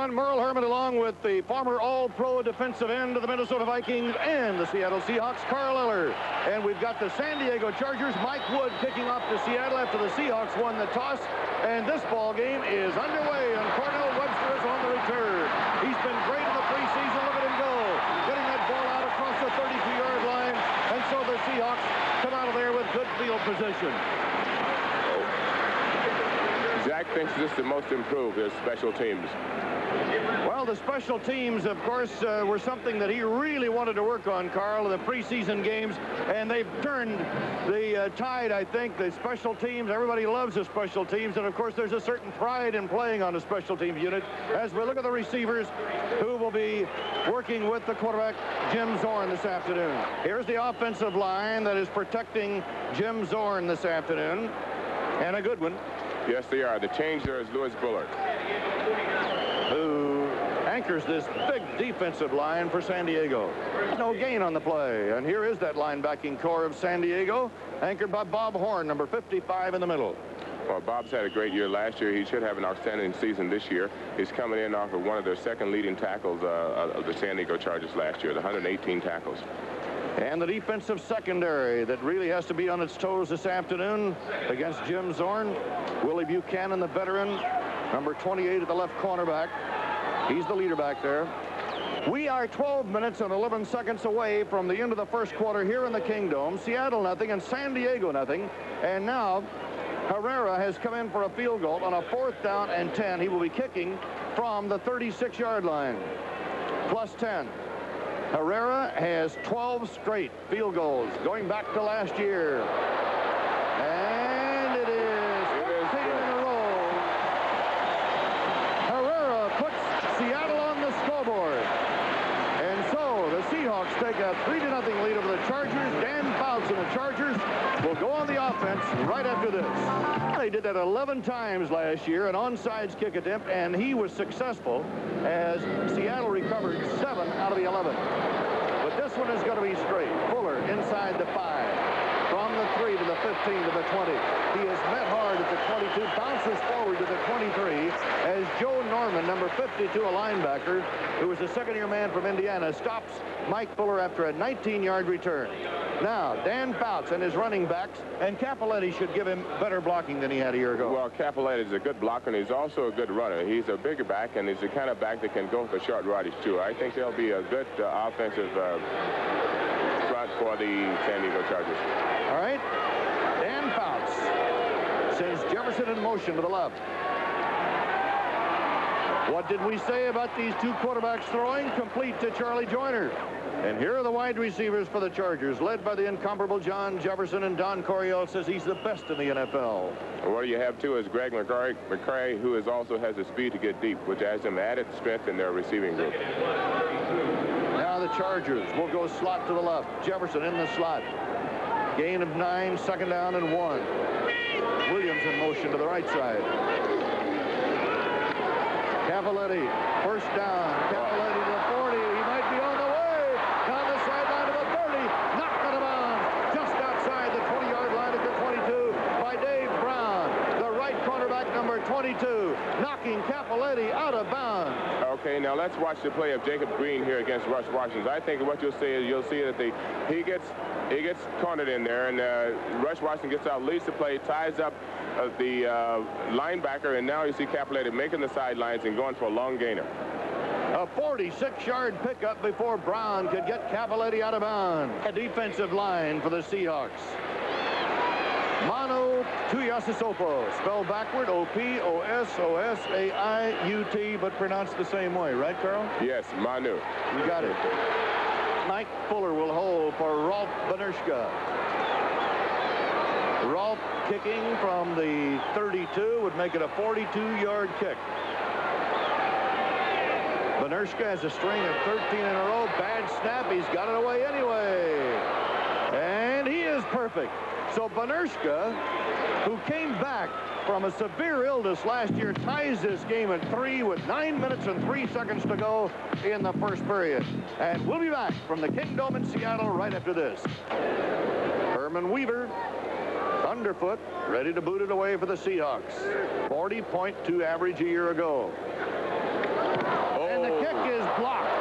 on. Merle Harmon along with the former All-Pro defensive end of the Minnesota Vikings and the Seattle Seahawks, Carl Eller. And we've got the San Diego Chargers, Mike Wood, kicking off to Seattle after the Seahawks won the toss. And this ball game is underway, and Cornell Webster is on the return. He's been great in the preseason. Look at him go, getting that ball out across the 32-yard line. And so the Seahawks come out of there with good field position. Jack thinks this is the most improved, his special teams. Well, the special teams, of course, were something that he really wanted to work on, Carl, in the preseason games. And they've turned the tide, I think, the special teams. Everybody loves the special teams. And, of course, there's a certain pride in playing on a special teams unit. As we look at the receivers who will be working with the quarterback, Jim Zorn, this afternoon. Here's the offensive line that is protecting Jim Zorn this afternoon. And a good one. Yes, they are. The change there is Louis Bullard, who anchors this big defensive line for San Diego. No gain on the play. And here is that linebacking core of San Diego, anchored by Bob Horn, number 55 in the middle. Well, Bob's had a great year last year. He should have an outstanding season this year. He's coming in off of one of their second leading tackles of the San Diego Chargers last year, the 118 tackles. And the defensive secondary that really has to be on its toes this afternoon against Jim Zorn. Willie Buchanan, the veteran, number 28 at the left cornerback. He's the leader back there. We are 12 minutes and 11 seconds away from the end of the first quarter here in the Kingdome. Seattle nothing and San Diego nothing. And now Herrera has come in for a field goal on a 4th down and 10. He will be kicking from the 36-yard line. Plus 10. Herrera has 12 straight field goals going back to last year. And it is 13 in a row. Herrera puts Seattle on the scoreboard. And so the Seahawks take a 3-0 lead over the Chargers. Dan Fouts and the Chargers will go on the offense right after this. They did that 11 times last year, an onside kick attempt, and he was successful as Seattle recovered 7 out of the 11. But this one is going to be straight. Fuller inside the 5. From the 3 to the 15 to the 20. He is met hard at the 22, bounces forward to the 23 as Joe Norman, number 52, a linebacker, who was a second-year man from Indiana, stops Mike Fuller after a 19-yard return. Now, Dan Fouts and his running backs, and Cappelletti should give him better blocking than he had a year ago. Well, Cappelletti is a good blocker, and he's also a good runner. He's a bigger back, and he's the kind of back that can go for short yardage, too. I think there'll be a good offensive front for the San Diego Chargers. All right. Dan Fouts sends Jefferson in motion to the left. What did we say about these two quarterbacks throwing? Complete to Charlie Joyner. And here are the wide receivers for the Chargers, led by the incomparable John Jefferson, and Don Coryell says he's the best in the NFL. What you have, too, is Greg McCray, who also has the speed to get deep, which adds some added strength in their receiving group. Now the Chargers will go slot to the left. Jefferson in the slot. Gain of 9, 2nd down and 1. Williams in motion to the right side. Cappelletti, 1st down. Cappelletti to the 40. He might be on the way. Down the sideline to the 30. Knocked out of bounds. Just outside the 20-yard line at the 22 by Dave Brown, the right cornerback, number 22, knocking Cappelletti out of bounds. Okay, now let's watch the play of Jacob Green here against Rush Washington. I think what you'll see is that he gets cornered in there, and Rush Washington gets out, leads the play, ties up the linebacker, and now you see Cappelletti making the sidelines and going for a long gainer. A 46-yard pickup before Brown could get Cappelletti out of bounds. A defensive line for the Seahawks. Manu Tuiasosopo, spelled backward, O-P-O-S-O-S-A-I-U-T, but pronounced the same way, right, Carl? Yes, Manu. You got it. Mike Fuller will hold for Rolf Benerschka. Rolf kicking from the 32 would make it a 42-yard kick. Benerschka has a string of 13 in a row. Bad snap. He's got it away anyway. And he is perfect. So Benerschka, who came back from a severe illness last year, ties this game at 3 with 9 minutes and 3 seconds to go in the first period. And we'll be back from the Kingdome in Seattle right after this. Herman Weaver, underfoot, ready to boot it away for the Seahawks. 40.2 average a year ago. is blocked.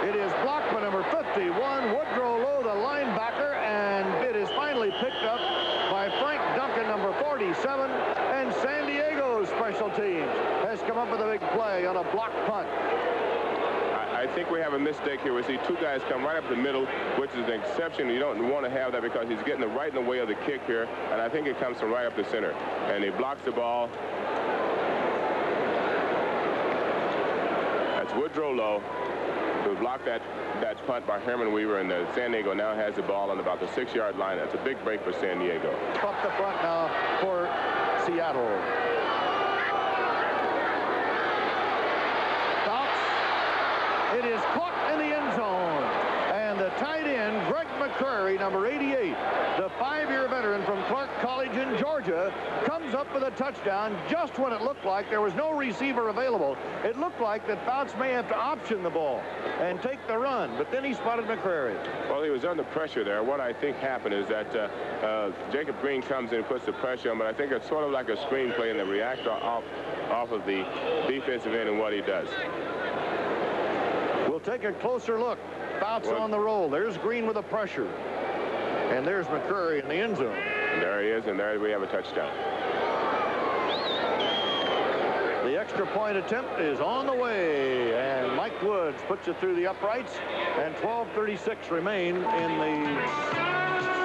It is blocked by number 51, Woodrow Lowe, the linebacker, and it is finally picked up by Frank Duncan, number 47, and San Diego's special teams has come up with a big play on a blocked punt. I think we have a mistake here. We see two guys come right up the middle, which is an exception. You don't want to have that because he's getting it right in the way of the kick here, and I think it comes from right up the center. And he blocks the ball. That's Woodrow Lowe, who blocked that punt by Herman Weaver, and San Diego now has the ball on about the 6-yard line. That's a big break for San Diego. Up the front now for Seattle. It is caught in the end zone. And the tight end, Greg McCrary, number 88, the 5-year veteran from Clark College in Georgia, comes up with a touchdown just when it looked like there was no receiver available. It looked like that Fouts may have to option the ball and take the run, but then he spotted McCrary. Well, he was under pressure there. What I think happened is that Jacob Green comes in and puts the pressure on, but I think it's sort of like a screenplay, and they react off of the defensive end and what he does. We'll take a closer look. Fouts on the roll. There's Green with the pressure. And there's McCrary in the end zone. And there he is, and there we have a touchdown. The extra point attempt is on the way, and Mike Woods puts it through the uprights, and 12:36 remain in the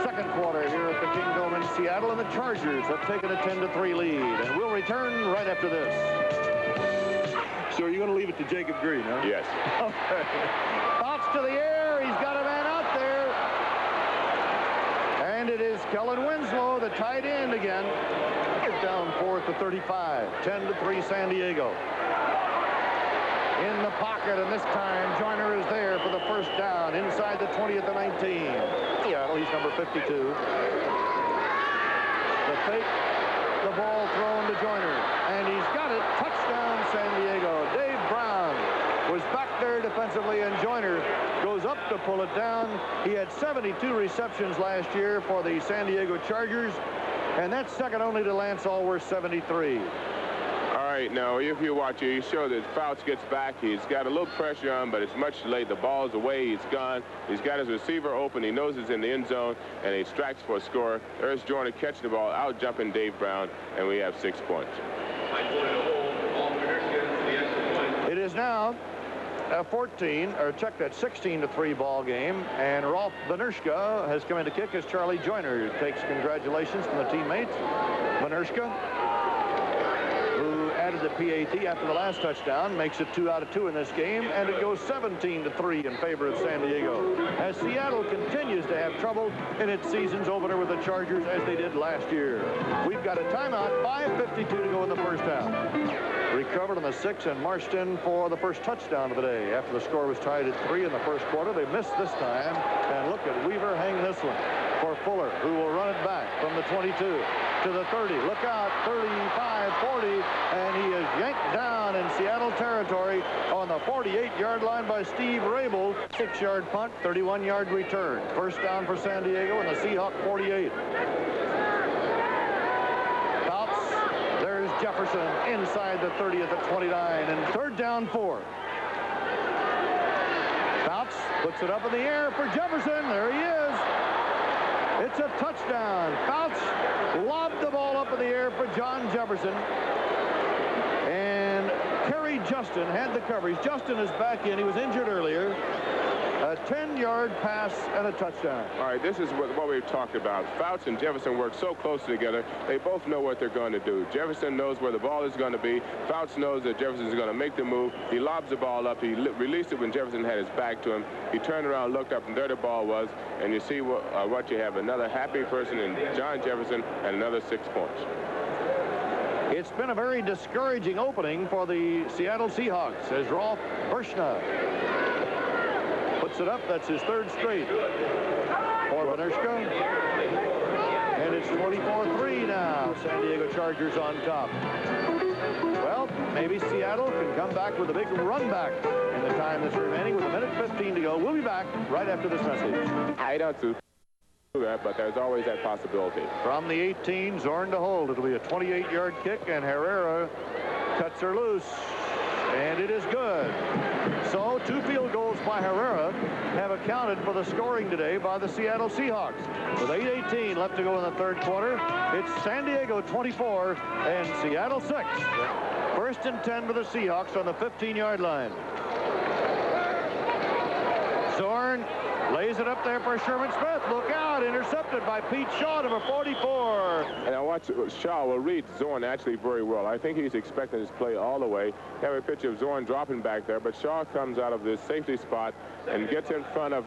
second quarter here at the Kingdome in Seattle, and the Chargers have taken a 10-3 lead, and we'll return right after this. So are you going to leave it to Jacob Green, huh? Yes. Okay. Fouts to the air. He's got a man out there. And it is Kellen Winslow, the tight end again. Down 4th to 35. 10-3 San Diego. In the pocket, and this time Joyner is there for the first down inside the 20 at the 19. Seattle, he's number 52. The fake. The ball thrown to Joyner, and he's got it. Touchdown, San Diego. Dave Brown was back there defensively, and Joyner goes up to pull it down. He had 72 receptions last year for the San Diego Chargers, and that's second only to Lance Allworth's 73. All right, now if you watch it, you show that Fouts gets back. He's got a little pressure on, but it's much too late. The ball's away. He's gone. He's got his receiver open. He knows he's in the end zone, and he strikes for a score. There's Joyner catching the ball, out jumping Dave Brown, and we have 6 points. It is now a 16-3 ball game, and Rolf Benershka has come in to kick as Charlie Joyner takes congratulations from the teammates. Benershka, who added the PAT after the last touchdown, makes it 2 out of 2 in this game, and it goes 17-3 in favor of San Diego, as Seattle continues to have trouble in its season's opener with the Chargers, as they did last year. We've got a timeout, 5:52 to go in the first half. Recovered on the 6 and marched in for the first touchdown of the day. After the score was tied at 3 in the first quarter, they missed this time, and look at Weaver hang this one for Fuller, who will run it back from the 22 to the 30. Look out, 35, 40, and he is yanked down in Seattle territory on the 48-yard line by Steve Rabel. 6-yard punt, 31-yard return. First down for San Diego and the Seahawk 48. Fouts, there's Jefferson inside the 30th at 29, and third down 4. Fouts puts it up in the air for Jefferson. There he is. It's a touchdown. Fouts lobbed the ball up in the air for John Jefferson. And Kerry Justin had the coverage. Justin is back in. He was injured earlier. A 10-yard pass and a touchdown. All right, this is what we've talked about. Fouts and Jefferson work so closely together. They both know what they're going to do. Jefferson knows where the ball is going to be. Fouts knows that Jefferson is going to make the move. He lobs the ball up. He released it when Jefferson had his back to him. He turned around, looked up, and there the ball was. And you see what you have. Another happy person in John Jefferson and another 6 points. It's been a very discouraging opening for the Seattle Seahawks as Rolf Benershka puts it up. That's his third straight for Benershka. And it's 24-3 now. San Diego Chargers on top. Well, maybe Seattle can come back with a big run back in the time that's remaining with 1:15 to go. We'll be back right after this message. I don't do that, but there's always that possibility. From the 18, Zorn to hold. It'll be a 28-yard kick, and Herrera cuts her loose. And it is good. So 2 field goals by Herrera have accounted for the scoring today by the Seattle Seahawks. With 8:18 left to go in the third quarter, it's San Diego 24 and Seattle 6. First and 10 for the Seahawks on the 15-yard line. Zorn lays it up there for Sherman Smith. Look out, intercepted by Pete Shaw, number 44. And I watch Shaw will read Zorn actually very well. I think he's expecting his play all the way. You have a picture of Zorn dropping back there, but Shaw comes out of this safety spot and gets in front of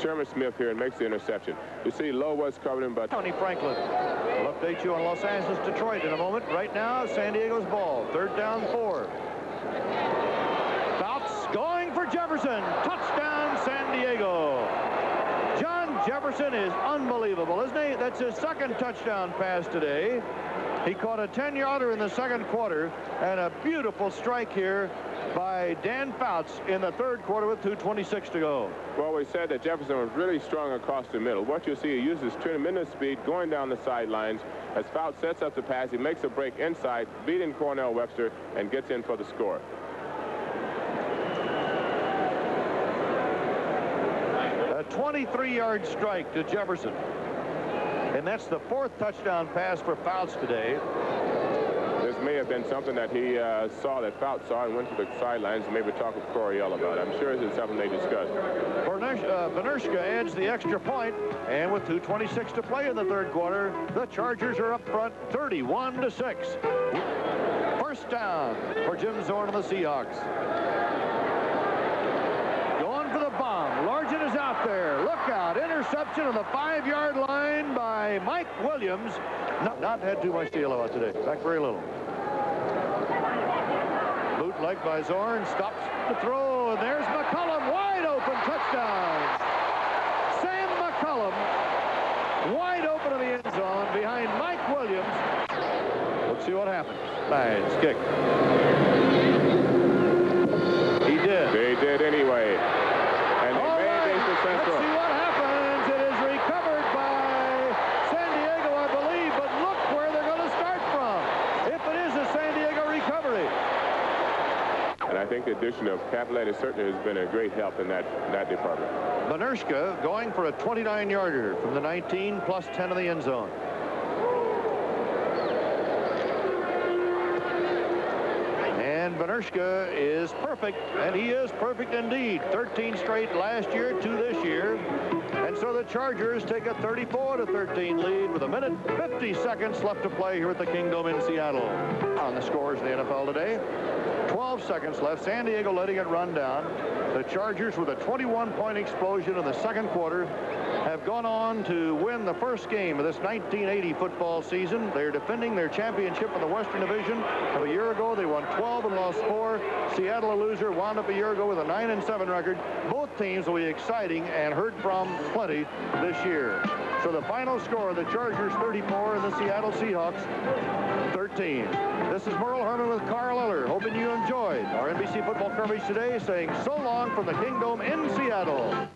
Sherman Smith here and makes the interception. You see Lowe was covering him, but Tony Franklin will update you on Los Angeles, Detroit in a moment. Right now, San Diego's ball. Third down, 4. Fouts going for Jefferson. Touchdown, San Diego. John Jefferson is unbelievable, isn't he? That's his second touchdown pass today. He caught a 10-yarder in the second quarter, and a beautiful strike here by Dan Fouts in the third quarter with 2:26 to go. Well, we said that Jefferson was really strong across the middle. What you see, he uses tremendous speed going down the sidelines. As Fouts sets up the pass, he makes a break inside, beating Cornell Webster, and gets in for the score. A 23-yard strike to Jefferson. And that's the 4th touchdown pass for Fouts today. This may have been something that he saw, that Fouts saw, and went to the sidelines and maybe talked with Coryell about it. I'm sure this is something they discussed. Benershka adds the extra point, and with 2:26 to play in the third quarter, the Chargers are up front 31-6. First down for Jim Zorn and the Seahawks. Going for the bomb. Largent is out there. Look out. Interception on the 5-yard line by Mike Williams. Not had too much to yell about today. In fact, very little. Bootleg by Zorn. Stops the throw. And there's McCullum. Wide open. Touchdown. Sam McCullum. Wide open in the end zone behind Mike Williams. Let's see what happens. Nice kick. He did. They did anyway. And they made it to Central. Let's see what happens. It is recovered by San Diego, I believe, but look where they're going to start from. If it is a San Diego recovery. And I think the addition of Capiletti certainly has been a great help in that department. Benershka going for a 29-yarder from the 19 plus 10 in the end zone. And Benershka is perfect, and he is perfect indeed. 13 straight last year, 2 this year. And so the Chargers take a 34-13 lead with 1:50 seconds left to play here at the Kingdome in Seattle. On the scores in the NFL today, 12 seconds left. San Diego letting it run down. The Chargers, with a 21-point explosion in the second quarter, have gone on to win the first game of this 1980 football season. They're defending their championship in the Western Division. Of a year ago, they won 12 and lost 4. Seattle, a loser, wound up a year ago with a 9-7 record. Both teams will be exciting and heard from plenty this year. So the final score, the Chargers 34 and the Seattle Seahawks 13. This is Merle Harmon with Carl Eller, hoping you enjoyed our NBC football coverage today, saying so long from the Kingdome in Seattle.